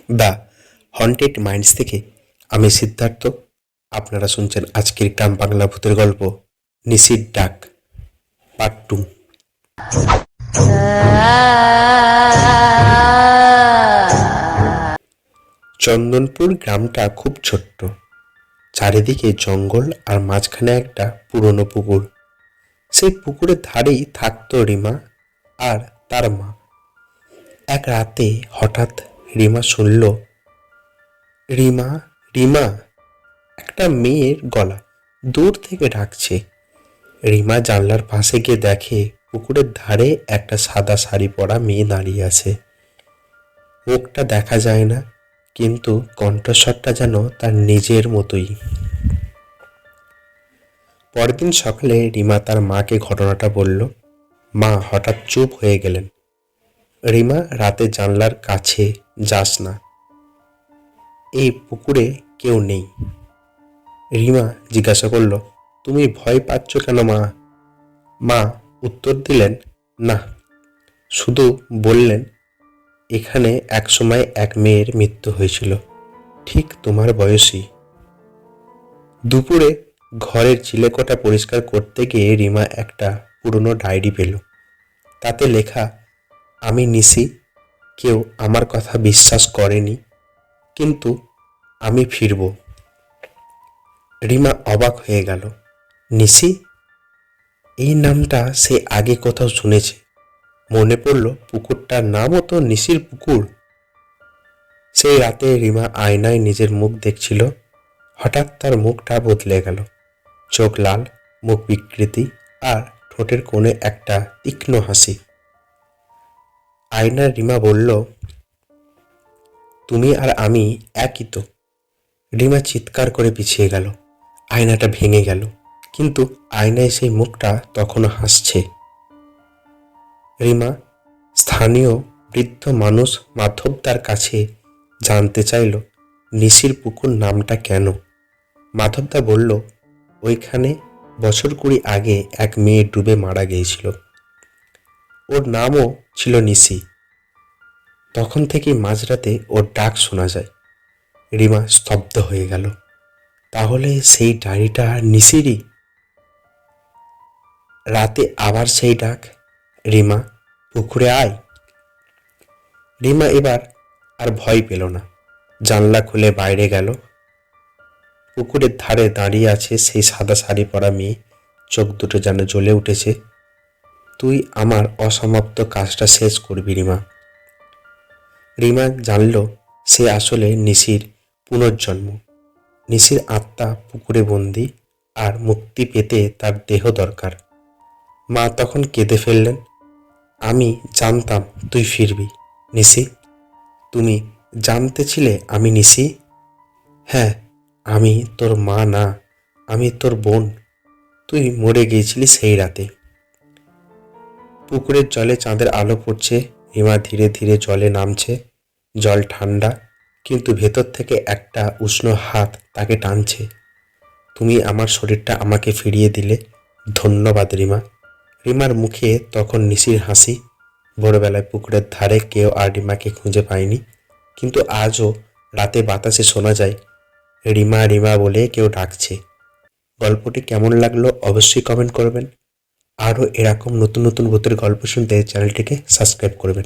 The haunted minds থেকে আমি সিদ্ধার্থ। আপনারা শুনছেন আজকের গ্রাম বাংলা ভূতের গল্প নিশির ডাক পার্ট 2। চন্দনপুর গ্রামটা খুব ছোট্ট। চারিদিকে জঙ্গল আর মাঝখানে একটা পুরনো পুকুর। সেই পুকুরের ধারেই থাকতো রিমা আর তার মা। এক রাতে হঠাৎ রিমা শুনল, রিমা রিমা, একটা মেয়ের গলা দূর থেকে ডাকছে। রিমা জানলার পাশে গিয়ে দেখে পুকুরের ধারে একটা সাদা শাড়ি পরা মেয়ে দাঁড়িয়ে আছে। মুখটা দেখা যায় না, কিন্তু কণ্ঠস্বরটা যেন তার নিজের মতোই। পরদিন সকালে রিমা তার মাকে ঘটনাটা বলল। মা হঠাৎ চুপ হয়ে গেলেন। রিমা, রাতে জানলার কাছে যাস না, এই পুকুরে কেউ নেই। রিমা জিজ্ঞাসা করল, তুমি ভয় পাচ্ছ কেন মা? মা উত্তর দিলেন, না, শুধু বললেন এখানে একসময় এক মেয়ের মৃত্যু হয়েছিল, ঠিক তোমার বয়সী। দুপুরে ঘরের চিলেকোঠা পরিষ্কার করতে গিয়ে রিমা একটা পুরনো ডায়েরি পেল। তাতে লেখা, আমি নিশি, কেউ আমার কথা বিশ্বাস করেনি, কিন্তু আমি ফিরব। রিমা অবাক হয়ে গেল। নিশি, এই নামটা সে আগে কোথাও শুনেছে। মনে পড়ল পুকুরটার নামও তো নিশির পুকুর। সেই রাতে রিমা আয়নায় নিজের মুখ দেখছিল। হঠাৎ তার মুখটা বদলে গেল। চোখ লাল, মুখ বিকৃতি, আর ঠোঁটের কোণে একটা তীক্ষ্ণ হাসি। আয়নার রিমা বলল, তুমি আর আমি একই তো। রিমা চিৎকার করে পিছিয়ে গেল। আয়নাটা ভেঙে গেল, কিন্তু আয়নায় সেই মুখটা তখনও হাসছে। রিমা স্থানীয় বৃদ্ধ মানুষ মাধবদার কাছে জানতে চাইল নিশির পুকুর নামটা কেন। মাধবদা বলল, ওইখানে বছর 20 আগে এক মেয়ে ডুবে মারা গিয়েছিল, ওর নামও ছিল নিশি। তখন থেকেই মাঝরাতে ওর ডাক শোনা যায়। রিমা স্তব্ধ হয়ে গেল। তাহলে সেই ডায়েরিটা নিশিরই? রাতে আবার সেই ডাক, রিমা পুকুরে আয়। রিমা এবার আর ভয় পেল না। জানলা খুলে বাইরে গেল। পুকুরের ধারে দাঁড়িয়ে আছে সেই সাদা শাড়ি পরা মেয়ে। চোখ দুটো যেন জ্বলে উঠেছে। তুই আমার অসমাপ্ত কাজটা শেষ করবি রিমা। রিমা জানল সে আসলে নিশির পুনর্জন্ম। নিশির আত্মা পুকুরে বন্দি, আর মুক্তি পেতে তার দেহ দরকার। মা তখন কেঁদে ফেললেন। আমি জানতাম তুই ফিরবি নিশি। তুমি জানতে ছিলে আমি নিশি? হ্যাঁ, আমি তোর মা না, আমি তোর বোন। তুই মরে গিয়েছিলি সেই রাতে। পুকুরের জলে চাঁদের আলো পড়ছে। রিমা ধীরে ধীরে জলে নামছে। জল ঠান্ডা, কিন্তু ভেতর থেকে একটা উষ্ণ হাত তাকে টানছে। তুমি আমার শরীরটা আমাকে ফিরিয়ে দিলে, ধন্যবাদ রিমা। রিমার মুখে তখন নিশির হাসি। ভোরবেলায় পুকুরের ধারে কেউ আর রিমাকে খুঁজে পায়নি, কিন্তু আজও রাতে বাতাসে শোনা যায় রিমা রিমা বলে কেউ ডাকছে। গল্পটি কেমন লাগলো অবশ্যই কমেন্ট করবেন। আরও এরকম নতুন নতুন ভূতের গল্প শুনতে চ্যানেলটিকে সাবস্ক্রাইব করবেন।